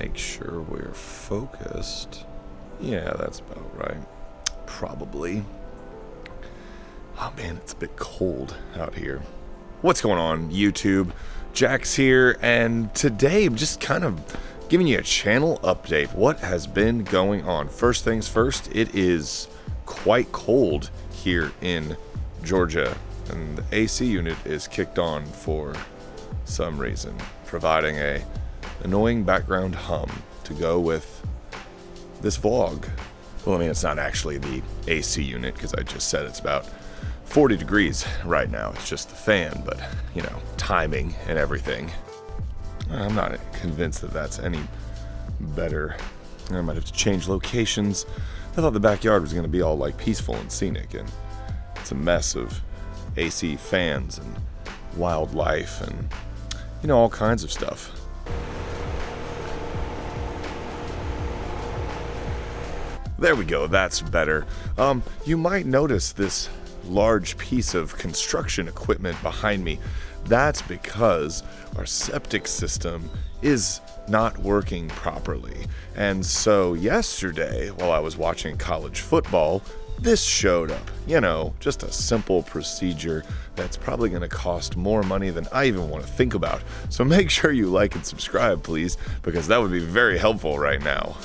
make sure we're focused. Yeah, that's about right. Probably. Oh man, it's a bit cold out here. What's going on, YouTube? Jack's here, and today I'm just kind of giving you a channel update. What has been going on? First things first, it is quite cold here in Georgia, and the AC unit is kicked on for some reason, providing a annoying background hum to go with this vlog. Well, I mean, it's not actually the AC unit, because I just said it's about 40 degrees right now. It's just the fan, but, you know, timing and everything. I'm not convinced that that's any better. I might have to change locations. I thought the backyard was going to be all, like, peaceful and scenic, and it's a mess of AC fans and wildlife and, you know, all kinds of stuff. There we go, that's better. You might notice this large piece of construction equipment behind me. That's because our septic system is not working properly. And so yesterday, while I was watching college football, this showed up. You know, just a simple procedure that's probably going to cost more money than I even want to think about. So make sure you like and subscribe, please, because that would be very helpful right now.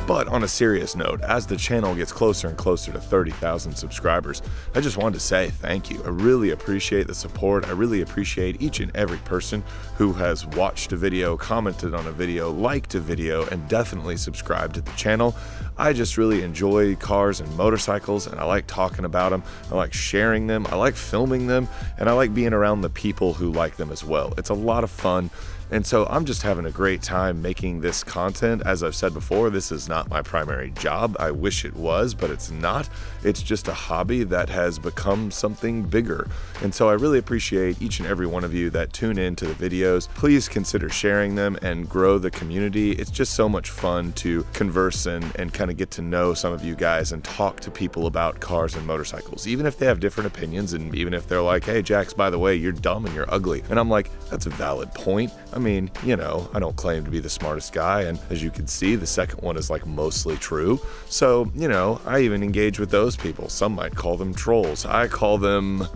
But on a serious note, as the channel gets closer and closer to 30,000 subscribers, I just wanted to say thank you. I really appreciate the support. I really appreciate each and every person who has watched a video, commented on a video, liked a video, and definitely subscribed to the channel. I just really enjoy cars and motorcycles, and I like talking about them. I like sharing them. I like filming them, and I like being around the people who like them as well. It's a lot of fun. And so I'm just having a great time making this content. As I've said before, this is not my primary job. I wish it was, but it's not. It's just a hobby that has become something bigger. And so I really appreciate each and every one of you that tune in to the videos. Please consider sharing them and grow the community. It's just so much fun to converse and kind of get to know some of you guys and talk to people about cars and motorcycles, even if they have different opinions, and even if they're like, hey, Jax, by the way, you're dumb and you're ugly. And I'm like, that's a valid point. I mean, you know, I don't claim to be the smartest guy, and as you can see, the second one is like mostly true. So, you know, I even engage with those people. Some might call them trolls. I call them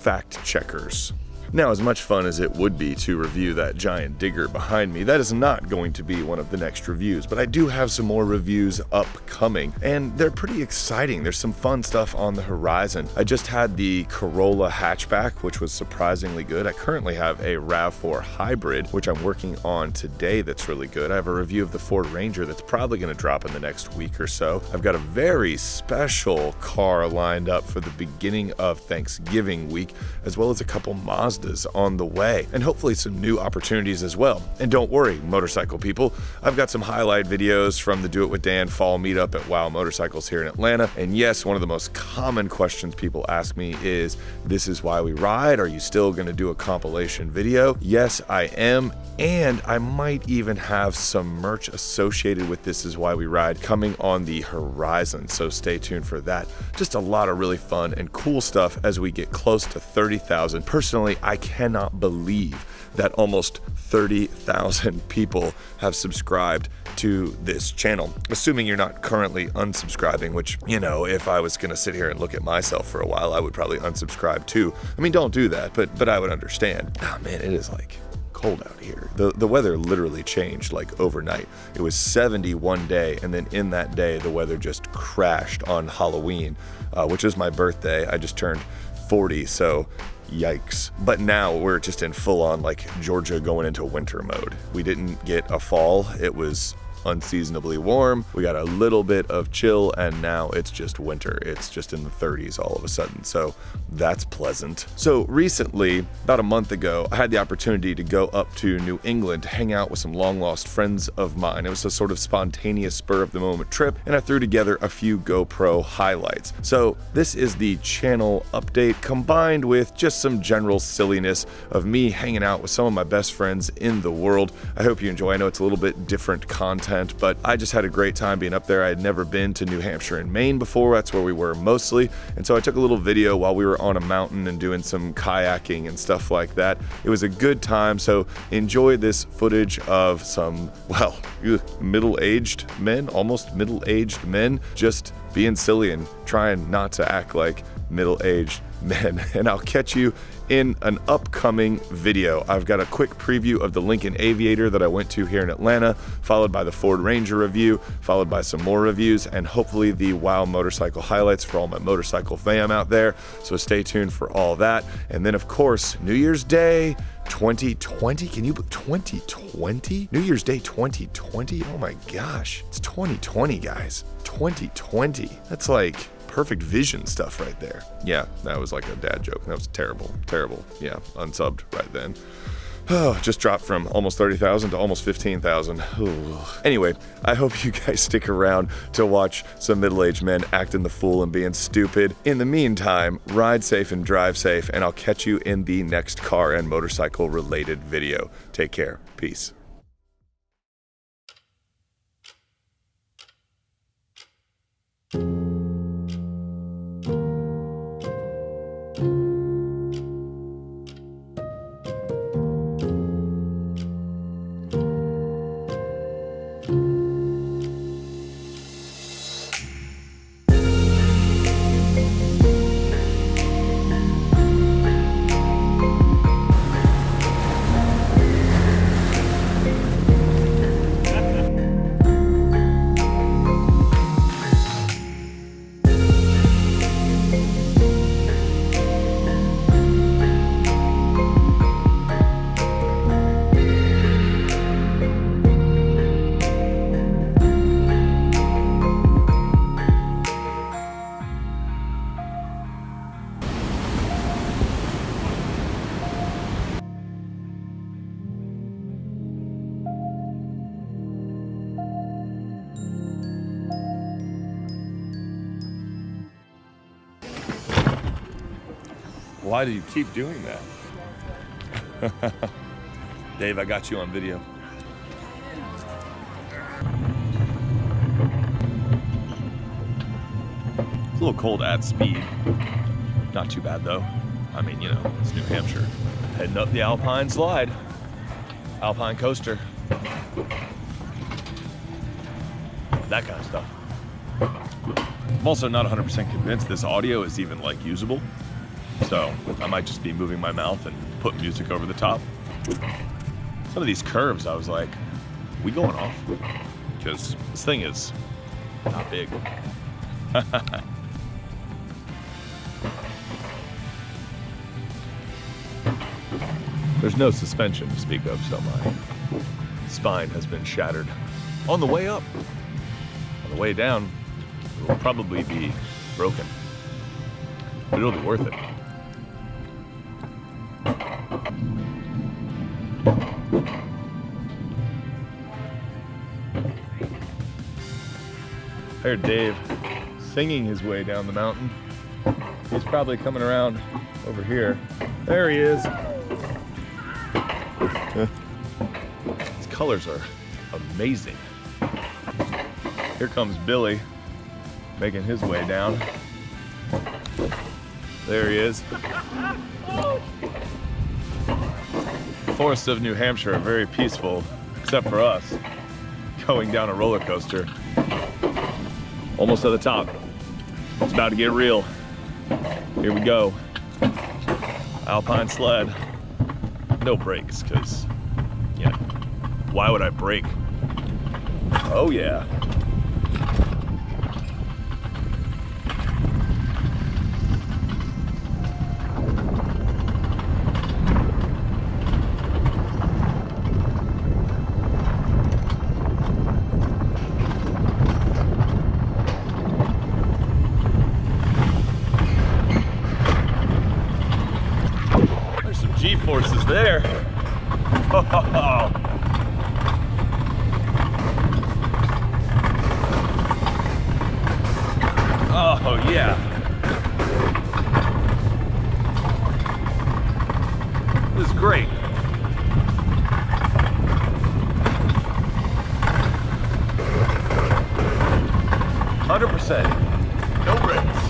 fact checkers. Now, as much fun as it would be to review that giant digger behind me, that is not going to be one of the next reviews, but I do have some more reviews upcoming, and they're pretty exciting. There's some fun stuff on the horizon. I just had the Corolla hatchback, which was surprisingly good. I currently have a RAV4 hybrid, which I'm working on today, that's really good. I have a review of the Ford Ranger that's probably going to drop in the next week or so. I've got a very special car lined up for the beginning of Thanksgiving week, as well as a couple Mazdas on the way, and hopefully some new opportunities as well. And don't worry, motorcycle people, I've got some highlight videos from the Do It With Dan fall meetup at Wow Motorcycles here in Atlanta. And yes, one of the most common questions people ask me is, this is why we ride? Are you still going to do a compilation video? Yes, I am. And I might even have some merch associated with This Is Why We Ride coming on the horizon, so stay tuned for that. Just a lot of really fun and cool stuff as we get close to 30,000. Personally, I cannot believe that almost 30,000 people have subscribed to this channel, assuming you're not currently unsubscribing, which, you know, if I was gonna sit here and look at myself for a while, I would probably unsubscribe too. I mean, don't do that, but I would understand. Oh man, it is like cold out here. The weather literally changed like overnight. It was 70 one day, and then in that day the weather just crashed on Halloween, which is my birthday. I just turned 40, so yikes. But now we're just in full on like Georgia going into winter mode. We didn't get a fall. It was unseasonably warm. We got a little bit of chill, and now it's just winter. It's just in the 30s all of a sudden, so that's pleasant. So recently, about a month ago, I had the opportunity to go up to New England to hang out with some long-lost friends of mine. It was a sort of spontaneous spur-of-the-moment trip, and I threw together a few GoPro highlights. So this is the channel update combined with just some general silliness of me hanging out with some of my best friends in the world. I hope you enjoy. I know it's a little bit different content, but I just had a great time being up there. I had never been to New Hampshire and Maine before. That's where we were mostly, and so I took a little video while we were on a mountain and doing some kayaking and stuff like that. It was a good time, so enjoy this footage of some, well, middle-aged men, almost middle-aged men, just being silly and trying not to act like middle-aged men. And I'll catch you in an upcoming video. I've got a quick preview of the Lincoln Aviator that I went to here in Atlanta, followed by the Ford Ranger review, followed by some more reviews, and hopefully the WOW motorcycle highlights for all my motorcycle fam out there. So stay tuned for all that. And then of course, New Year's Day 2020. Can you believe 2020? New Year's Day 2020? Oh my gosh. It's 2020, guys. 2020. That's like perfect vision stuff right there. Yeah, that was like a dad joke. That was terrible. Yeah, unsubbed right then. Oh, just dropped from almost 30,000 to almost 15,000. Anyway, I hope you guys stick around to watch some middle-aged men acting the fool and being stupid. In the meantime, ride safe and drive safe, and I'll catch you in the next car and motorcycle related video. Take care. Peace. Why do you keep doing that? Dave, I got you on video. It's a little cold at speed. Not too bad though. I mean, you know, it's New Hampshire. Heading up the Alpine slide. Alpine coaster. That kind of stuff. I'm also not 100% convinced this audio is even like usable. So I might just be moving my mouth and put music over the top. Some of these curves, I was like, we going off? Because this thing is not big. There's no suspension to speak of, so my spine has been shattered. On the way up. On the way down, it will probably be broken. But it'll be worth it. I heard Dave singing his way down the mountain. He's probably coming around over here. There he is. His colors are amazing. Here comes Billy making his way down. There he is. The forests of New Hampshire are very peaceful, except for us going down a roller coaster. Almost at the top. It's about to get real. Here we go. Alpine sled. No brakes, because, yeah, why would I brake? Oh yeah. force is there. Oh yeah. This is great. %. No brakes.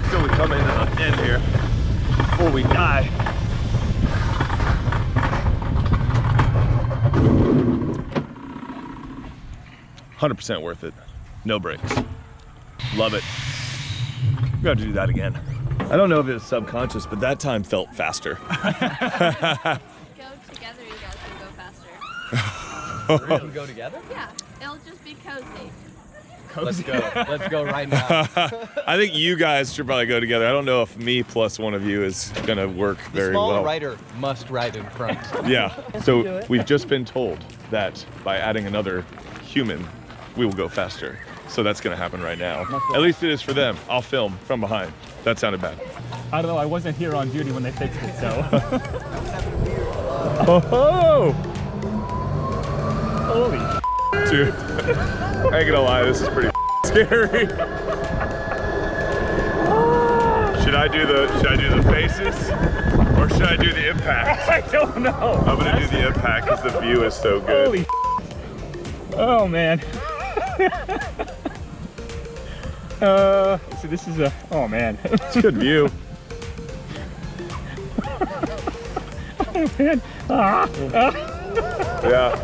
Till we come in and end here before we die. %100% worth it. No brakes. Love it. We have to do that again. I don't know if it was subconscious, but that time felt faster. Go together, you guys can go faster. We can go together? Yeah, it'll just be cozy. Let's go. Let's go right now. I think you guys should probably go together. I don't know if me plus one of you is gonna work very well. The small rider must ride in front. Yeah. So we've just been told that by adding another human, we will go faster. So that's gonna happen right now. At least it is for them. I'll film from behind. That sounded bad. I don't know, I wasn't here on duty when they fixed it, so. Oh! Holy Dude, I ain't gonna lie, this is pretty scary. Should I do the faces or should I do the impact? I don't know. I'm gonna do the impact because the view is so good. Holy oh man. So this is a, oh man. It's a good view. Oh man. Yeah.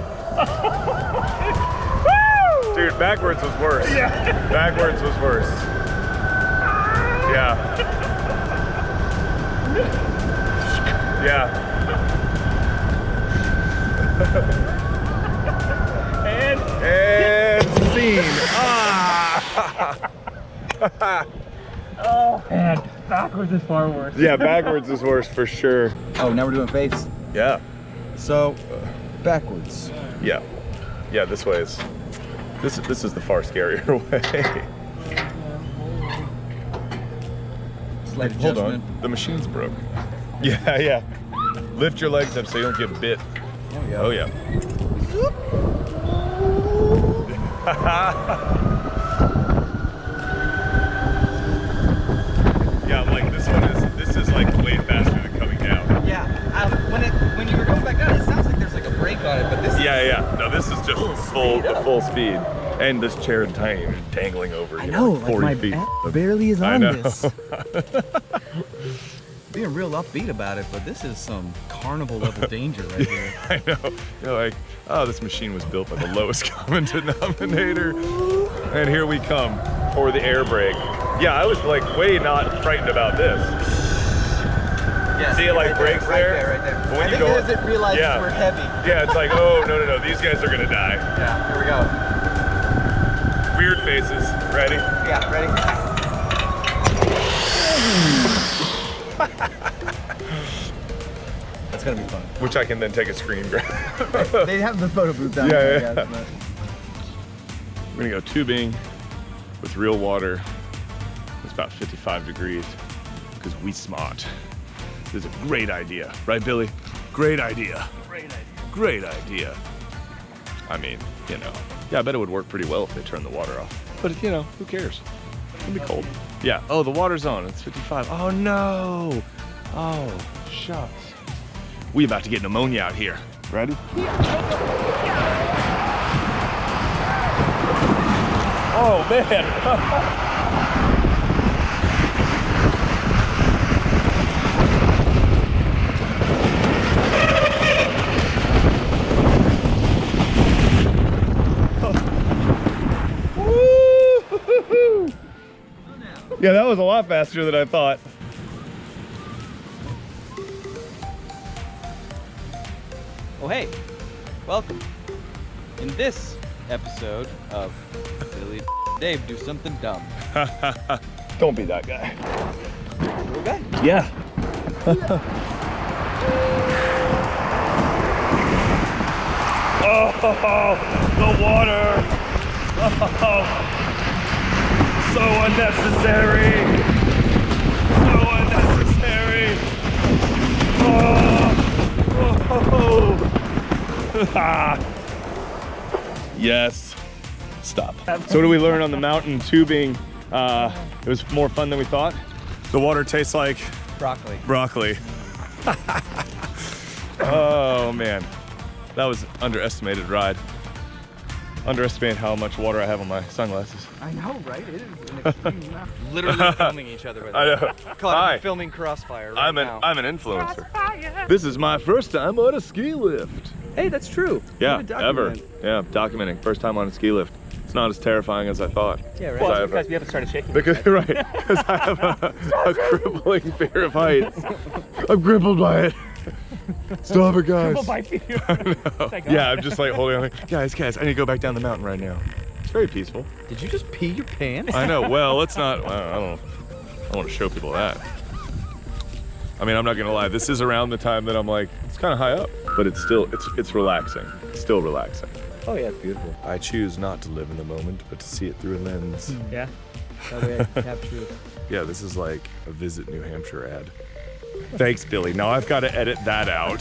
Dude, backwards was worse. Yeah. Backwards was worse. Yeah. Yeah. And scene. Ah. Oh man, backwards is far worse. Yeah, backwards is worse for sure. Oh, now we're doing face. Yeah. So, backwards. Yeah. Yeah, this way is. This is the far scarier way. Slight Hold adjustment. on, the machine's broke. Yeah, yeah. Lift your legs up so you don't get bit. There we go. Oh yeah. Yeah, like this is like way faster than coming down. Yeah. When you were going back down, it sounds like there's like a brake on it, but this. Yeah, yeah. No, this is just full speed. And this chair is tiny, dangling over. I know, like 40 feet. Barely is I on know. this. Being real upbeat about it, but this is some carnival level danger right here. I know. You're like, oh, this machine was built by the lowest common denominator. And here we come for the air brake. Yeah, I was like way not frightened about this. Yes, See it like brakes there? Right there. But when I you think go- it doesn't realize Yeah. we're heavy. Yeah, it's like, oh, no, these guys are gonna die. Yeah, here we go. Weird faces. Ready? Yeah, ready? That's gonna be fun. Which I can then take a screen grab. They have the photo booth down Yeah, there, yeah. I guess, but- We're gonna go tubing with real water. It's about 55 degrees because we smart. This is a great idea, right, Billy? Great idea. Great idea. Great idea. I mean, you know, yeah, I bet it would work pretty well if they turned the water off. But you know, who cares? It'll be cold. Yeah. Oh, the water's on. It's 55. Oh no. Oh, shucks. We about to get pneumonia out here. Ready? Oh man. Yeah, that was a lot faster than I thought. Oh hey, welcome. In this episode of Silly Dave Do Something Dumb. Don't be that guy. Okay. Yeah. Oh, the water. Oh, so unnecessary. So unnecessary. Yes. Stop. So what did we learn on the mountain tubing? It was more fun than we thought. The water tastes like Broccoli. broccoli. Oh man, that was an underestimated ride. Underestimate how much water I have on my sunglasses. I know, right? It is an extreme amount. Literally filming each other with I know. Hi. filming Crossfire right now. I'm an influencer. This is my first time on a ski lift. Hey, that's true. Yeah, Way to ever. document. Yeah, documenting. First time on a ski lift. It's not as terrifying as I thought. Yeah, right. Well, I it's have because we haven't started shaking. Because right, because I have a crippling fear of heights. I'm crippled by it. Stop it, guys. Crippled by fear. Like, oh. Yeah, I'm just like holding on. Like, guys, I need to go back down the mountain right now. It's very peaceful. Did you just pee your pants? I know. Well, let's not. I don't want to show people that. I mean, I'm not gonna lie. This is around the time that I'm like, it's kind of high up, but it's still, it's relaxing. It's still relaxing. Oh yeah, it's beautiful. I choose not to live in the moment, but to see it through a lens. Yeah. That way I can capture it. Yeah, this is like a Visit New Hampshire ad. Thanks, Billy. Now I've got to edit that out.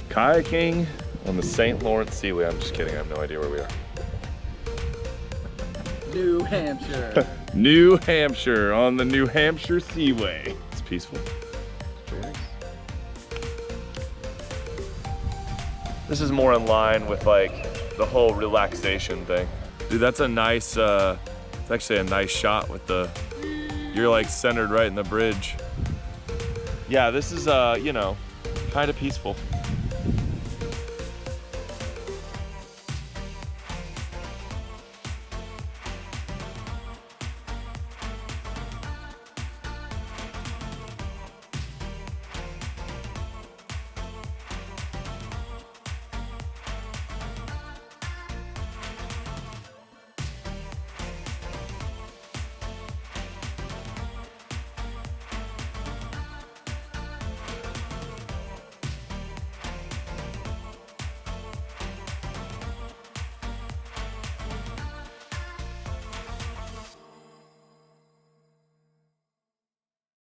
Kayaking on the St. Lawrence Seaway. I'm just kidding. I have no idea where we are. New Hampshire. New Hampshire on the New Hampshire Seaway. It's peaceful. This is more in line with like the whole relaxation thing. Dude, that's a nice, it's actually a nice shot with the, you're like centered right in the bridge. Yeah, this is, you know, kind of peaceful.